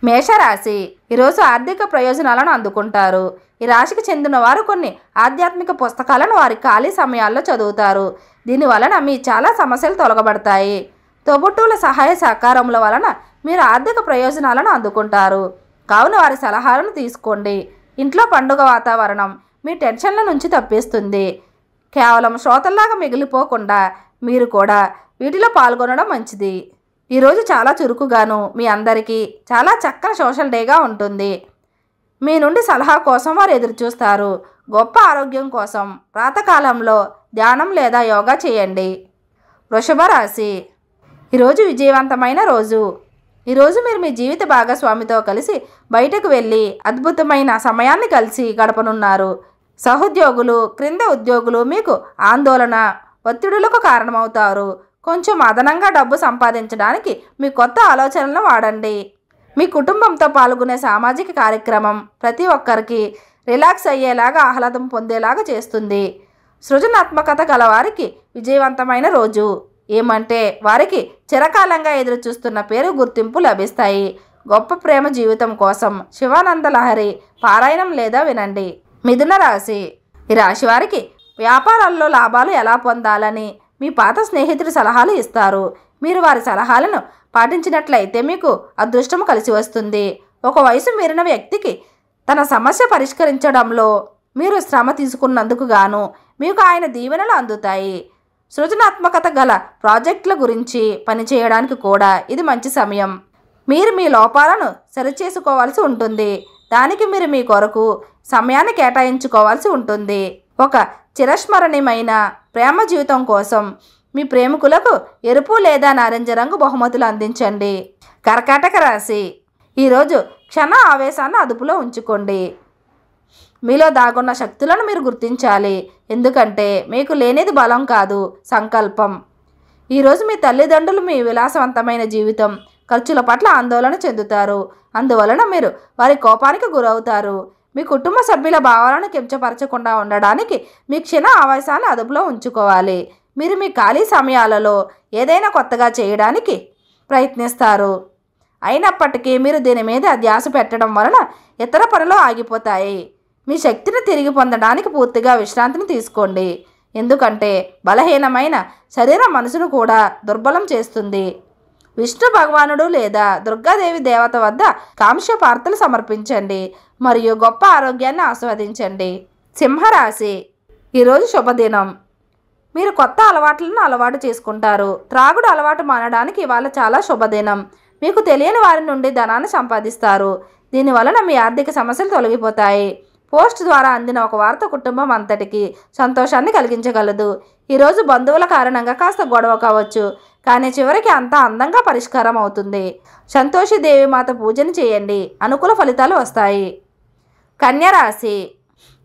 మేషరాశి ఈరోజు ఆర్థిక ప్రయోజనాలను అందుకుంటారు. ఈ రాశికి చెందిన వారు కొన్ని ఆధ్యాత్మిక పుస్తకాలను వారి ఖాళీ సమయాల్లో చదువుతారు. దీనివలన మీ చాలా సమస్యలు తొలగబడతాయి. తోబుట్టువుల సహాయ సహకారముల వలన మీరు ఆర్థిక ప్రయోజనాలను అందుకుంటారు. కావున వారి సలహాలను తీసుకోండి. ఇంట్లో పండుగ వాతావరణం మీ టెన్షన్ల నుంచి తప్పిస్తుంది. కేవలం శ్రోతల్లాగా మిగిలిపోకుండా మీరు కూడా వీటిలో పాల్గొనడం మంచిది. ఈరోజు చాలా చురుకుగాను మీ అందరికీ చాలా చక్కని సోషల్ డేగా ఉంటుంది. మీ నుండి సలహా కోసం వారు ఎదురుచూస్తారు. గొప్ప ఆరోగ్యం కోసం ప్రాతకాలంలో ధ్యానం లేదా యోగా చేయండి. వృషభ రాశి ఈరోజు విజయవంతమైన రోజు. ఈరోజు మీరు మీ జీవిత భాగస్వామితో కలిసి బయటకు వెళ్ళి అద్భుతమైన సమయాన్ని కలిసి గడపనున్నారు. సహోద్యోగులు, క్రింద ఉద్యోగులు మీకు ఆందోళన, ఒత్తిడులకు కారణమవుతారు. కొంచెం అదనంగా డబ్బు సంపాదించడానికి మీ కొత్త ఆలోచనలను వాడండి. మీ కుటుంబంతో పాల్గొనే సామాజిక కార్యక్రమం ప్రతి ఒక్కరికి రిలాక్స్ అయ్యేలాగా, ఆహ్లాదం పొందేలాగా చేస్తుంది. సృజనాత్మకత గలవారికి విజయవంతమైన రోజు. ఏమంటే వారికి చిరకాలంగా ఎదురుచూస్తున్న పేరు, గుర్తింపు లభిస్తాయి. గొప్ప ప్రేమ జీవితం కోసం శివానంద లహరి పారాయణం లేదా వినండి. మిథున రాశి ఈ రాశి వారికి వ్యాపారాల్లో లాభాలు ఎలా పొందాలని మీ పాత స్నేహితుడి సలహాలు ఇస్తారు. మీరు వారి సలహాలను పాటించినట్లయితే మీకు అదృష్టం కలిసి వస్తుంది. ఒక వయసు మీరిన వ్యక్తికి తన సమస్య పరిష్కరించడంలో మీరు శ్రమ తీసుకున్నందుకు గాను మీకు ఆయన దీవెనలు అందుతాయి. సృజనాత్మకత గల ప్రాజెక్టుల గురించి పనిచేయడానికి కూడా ఇది మంచి సమయం. మీరు మీ లోపాలను సరిచేసుకోవాల్సి ఉంటుంది. దానికి మీరు మీ కొరకు సమయాన్ని కేటాయించుకోవాల్సి ఉంటుంది. ఒక చిరస్మరణీయమైన ప్రేమ జీవితం కోసం మీ ప్రేమికులకు ఎరుపు లేదా నారింజ రంగు బహుమతులు అందించండి. కర్కాటక రాశి ఈరోజు క్షణ ఆవేశాన్ని అదుపులో ఉంచుకోండి. మీలో దాగున్న శక్తులను మీరు గుర్తించాలి. ఎందుకంటే మీకు లేనిది బలం కాదు, సంకల్పం. ఈరోజు మీ తల్లిదండ్రులు మీ విలాసవంతమైన జీవితం, ఖర్చుల పట్ల ఆందోళన చెందుతారు. అందువలన మీరు వారి కోపానికి గురవుతారు. మీ కుటుంబ సభ్యుల భావాలను కించపరచకుండా ఉండడానికి మీ క్షణ ఆవేశాన్ని అదుపులో ఉంచుకోవాలి. మీరు మీ ఖాళీ సమయాలలో ఏదైనా కొత్తగా చేయడానికి ప్రయత్నిస్తారు. అయినప్పటికీ మీరు దీని మీద ధ్యాస పెట్టడం వలన ఇతర పనులు ఆగిపోతాయి. మీ శక్తిని తిరిగి పొందడానికి పూర్తిగా విశ్రాంతిని తీసుకోండి. ఎందుకంటే బలహీనమైన శరీరం మనసును కూడా దుర్బలం చేస్తుంది. విష్ణు భగవానుడు లేదా దుర్గాదేవి దేవత వద్ద కాంస్యపాత్రలు సమర్పించండి మరియు గొప్ప ఆరోగ్యాన్ని ఆస్వాదించండి. సింహరాశి ఈరోజు శుభదినం. మీరు కొత్త అలవాట్లను అలవాటు చేసుకుంటారు. త్రాగుడు అలవాటు మానడానికి ఇవాళ చాలా శుభదినం. మీకు తెలియని వారి నుండి ధనాన్ని సంపాదిస్తారు. దీనివలన మీ ఆర్థిక సమస్యలు తొలగిపోతాయి. పోస్ట్ ద్వారా అందిన ఒక వార్త కుటుంబం అంతటికి సంతోషాన్ని కలిగించగలదు. ఈరోజు బంధువుల కారణంగా కాస్త గొడవ కావచ్చు, కానీ చివరికి అంతా అందంగా పరిష్కారం అవుతుంది. సంతోషి దేవి మాత పూజను చేయండి, అనుకూల ఫలితాలు వస్తాయి. కన్య రాశి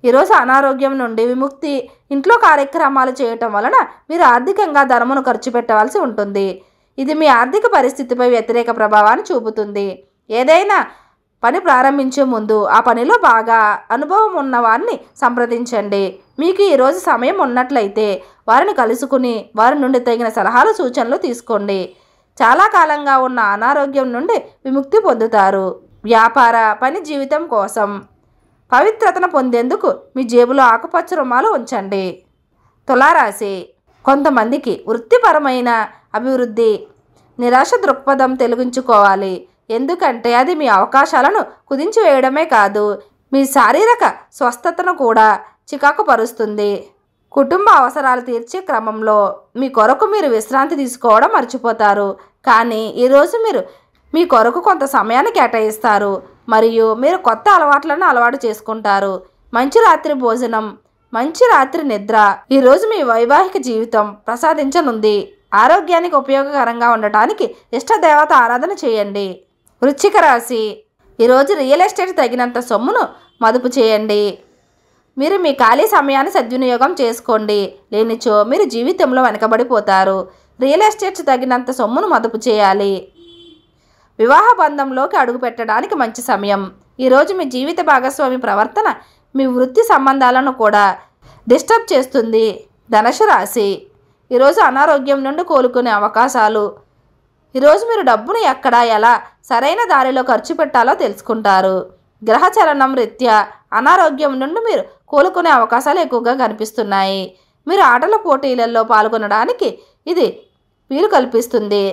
ఈరోజు అనారోగ్యం నుండి విముక్తి. ఇంట్లో కార్యక్రమాలు చేయటం వలన మీరు ఆర్థికంగా ధనమును ఖర్చు పెట్టవలసి ఉంటుంది. ఇది మీ ఆర్థిక పరిస్థితిపై వ్యతిరేక ప్రభావాన్ని చూపుతుంది. ఏదైనా పని ప్రారంభించే ముందు ఆ పనిలో బాగా అనుభవం ఉన్న వారిని సంప్రదించండి. మీకు ఈరోజు సమయం ఉన్నట్లయితే వారిని కలుసుకుని వారి నుండి తగిన సలహాలు, సూచనలు తీసుకోండి. చాలా కాలంగా ఉన్న అనారోగ్యం నుండి విముక్తి పొందుతారు. వ్యాపార, పని జీవితం కోసం పవిత్రతను పొందేందుకు మీ జేబులో ఆకుపచ్చ రుమాలు ఉంచండి. తులారాశి కొంతమందికి వృత్తిపరమైన అభివృద్ధి, నిరాశ దృక్పథం తొలగించుకోవాలి. ఎందుకంటే అది మీ అవకాశాలను కుదించి వేయడమే కాదు, మీ శారీరక స్వస్థతను కూడా చికాకు పరుస్తుంది. కుటుంబ అవసరాలు తీర్చే క్రమంలో మీ కొరకు మీరు విశ్రాంతి తీసుకోవడం మర్చిపోతారు. కానీ ఈరోజు మీరు మీ కొరకు కొంత సమయాన్ని కేటాయిస్తారు మరియు మీరు కొత్త అలవాట్లను అలవాటు చేసుకుంటారు. మంచి రాత్రి భోజనం, మంచి రాత్రి నిద్ర ఈరోజు మీ వైవాహిక జీవితం ప్రసాదించనుంది. ఆరోగ్యానికి ఉపయోగకరంగా ఉండటానికి ఇష్టదేవత ఆరాధన చేయండి. వృశ్చిక రాశి ఈరోజు రియల్ ఎస్టేట్ తగినంత సొమ్మును మదుపు చేయండి. మీరు మీ ఖాళీ సమయాన్ని సద్వినియోగం చేసుకోండి. లేనిచో మీరు జీవితంలో వెనకబడిపోతారు. రియల్ ఎస్టేట్ తగినంత సొమ్మును మదుపు చేయాలి. వివాహ బంధంలోకి అడుగు పెట్టడానికి మంచి సమయం. ఈరోజు మీ జీవిత భాగస్వామి ప్రవర్తన మీ వృత్తి సంబంధాలను కూడా డిస్టర్బ్ చేస్తుంది. ధనుసు రాశి ఈరోజు అనారోగ్యం నుండి కోలుకునే అవకాశాలు ఈరోజు మీరు డబ్బును ఎక్కడ ఎలా సరైన దారిలో ఖర్చు పెట్టాలో తెలుసుకుంటారు. గ్రహచలనం రీత్యా అనారోగ్యం నుండి మీరు కోలుకునే అవకాశాలు ఎక్కువగా కనిపిస్తున్నాయి. మీరు ఆటల పోటీలలో పాల్గొనడానికి ఇది వీలు కల్పిస్తుంది.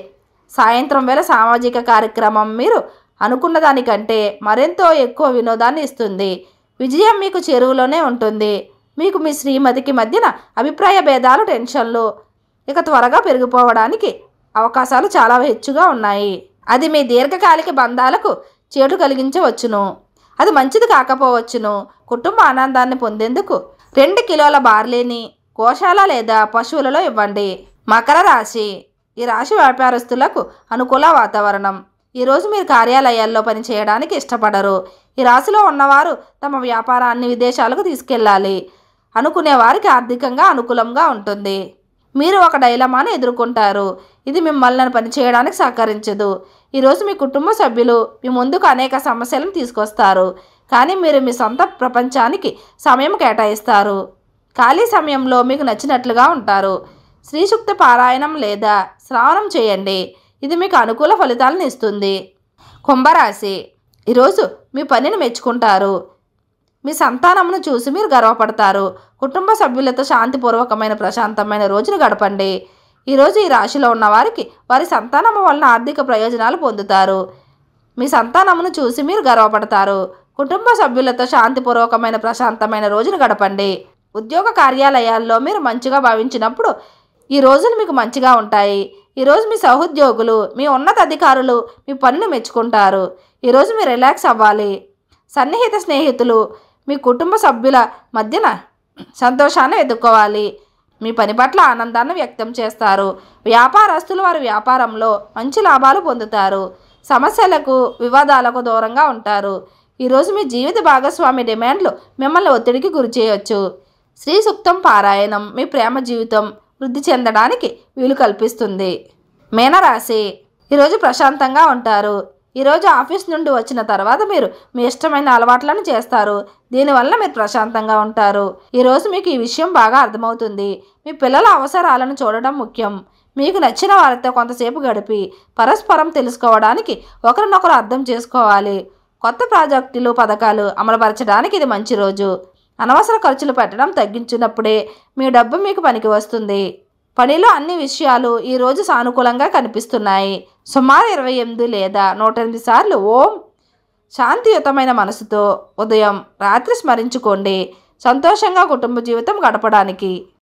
సాయంత్రం వేళ సామాజిక కార్యక్రమం మీరు అనుకున్న దానికంటే మరెంతో ఎక్కువ వినోదాన్ని ఇస్తుంది. విజయం మీకు చెరువులోనే ఉంటుంది. మీకు మీ శ్రీమతికి మధ్యన అభిప్రాయ భేదాలు టెన్షన్లు ఇక త్వరగా పెరిగిపోవడానికి అవకాశాలు చాలా హెచ్చుగా ఉన్నాయి. అది మీ దీర్ఘకాలిక బంధాలకు చేటు కలిగించవచ్చును. అది మంచిది కాకపోవచ్చును. కుటుంబ ఆనందాన్ని పొందేందుకు 2 కిలోల బార్లీని గోశాల లేదా పశువులలో ఇవ్వండి. మకర రాశి. ఈ రాశి వ్యాపారస్తులకు అనుకూల వాతావరణం. ఈరోజు మీరు కార్యాలయాల్లో పనిచేయడానికి ఇష్టపడరు. ఈ రాశిలో ఉన్నవారు తమ వ్యాపారాన్ని విదేశాలకు తీసుకెళ్ళాలి అనుకునే వారికి ఆర్థికంగా అనుకూలంగా ఉంటుంది. మీరు ఒక డైలమాను ఎదుర్కొంటారు. ఇది మిమ్మల్ని పనిచేయడానికి సహకరించదు. ఈరోజు మీ కుటుంబ సభ్యులు మీ ముందుకు అనేక సమస్యలను తీసుకొస్తారు. కానీ మీరు మీ సొంత ప్రపంచానికి సమయం కేటాయిస్తారు. ఖాళీ సమయంలో మీకు నచ్చినట్లుగా ఉంటారు. శ్రీ సూక్త పారాయణం లేదా శ్రావణం చేయండి. ఇది మీకు అనుకూల ఫలితాలను ఇస్తుంది. కుంభరాశి. ఈరోజు మీ పనిని మెచ్చుకుంటారు. మీ సంతానమును చూసి మీరు గర్వపడతారు. కుటుంబ సభ్యులతో శాంతిపూర్వకమైన ప్రశాంతమైన రోజును గడపండి. ఈరోజు ఈ రాశిలో ఉన్నవారికి వారి సంతానము వలన ఆర్థిక ప్రయోజనాలు పొందుతారు. మీ సంతానమును చూసి మీరు గర్వపడతారు. కుటుంబ సభ్యులతో శాంతిపూర్వకమైన ప్రశాంతమైన రోజును గడపండి. ఉద్యోగ కార్యాలయాల్లో మీరు మంచిగా భావించినప్పుడు ఈ రోజులు మీకు మంచిగా ఉంటాయి. ఈరోజు మీ సహోద్యోగులు మీ ఉన్నత అధికారులు మీ పనిని మెచ్చుకుంటారు. ఈరోజు మీరు రిలాక్స్ అవ్వాలి. సన్నిహిత స్నేహితులు మీ కుటుంబ సభ్యుల మధ్యన సంతోషాన్ని వెతుక్కోవాలి. మీ పని పట్ల ఆనందాన్ని వ్యక్తం చేస్తారు. వ్యాపారస్తులు వారి వ్యాపారంలో మంచి లాభాలు పొందుతారు. సమస్యలకు వివాదాలకు దూరంగా ఉంటారు. ఈరోజు మీ జీవిత భాగస్వామి డిమాండ్లు మిమ్మల్ని ఒత్తిడికి గురి చేయవచ్చు. శ్రీ సూక్తం పారాయణం మీ ప్రేమ జీవితం వృద్ధి చెందడానికి వీలు కల్పిస్తుంది. మీనరాశి. ఈరోజు ప్రశాంతంగా ఉంటారు. ఈరోజు ఆఫీస్ నుండి వచ్చిన తర్వాత మీరు మీ ఇష్టమైన అలవాట్లను చేస్తారు. దీనివల్ల మీరు ప్రశాంతంగా ఉంటారు. ఈరోజు మీకు ఈ విషయం బాగా అర్థమవుతుంది. మీ పిల్లల అవసరాలను చూడడం ముఖ్యం. మీకు నచ్చిన వారితో కొంతసేపు గడిపి పరస్పరం తెలుసుకోవడానికి ఒకరినొకరు అర్థం చేసుకోవాలి. కొత్త ప్రాజెక్టులు పథకాలు అమలుపరచడానికి ఇది మంచి రోజు. అనవసర ఖర్చులు పెట్టడం తగ్గించినప్పుడే మీ డబ్బు మీకు పనికి వస్తుంది. పనిలో అన్ని విషయాలు ఈరోజు సానుకూలంగా కనిపిస్తున్నాయి. సుమారు 28 లేదా 108 సార్లు ఓం శాంతియుతమైన మనసుతో ఉదయం రాత్రి స్మరించుకోండి. సంతోషంగా కుటుంబ జీవితం గడపడానికి.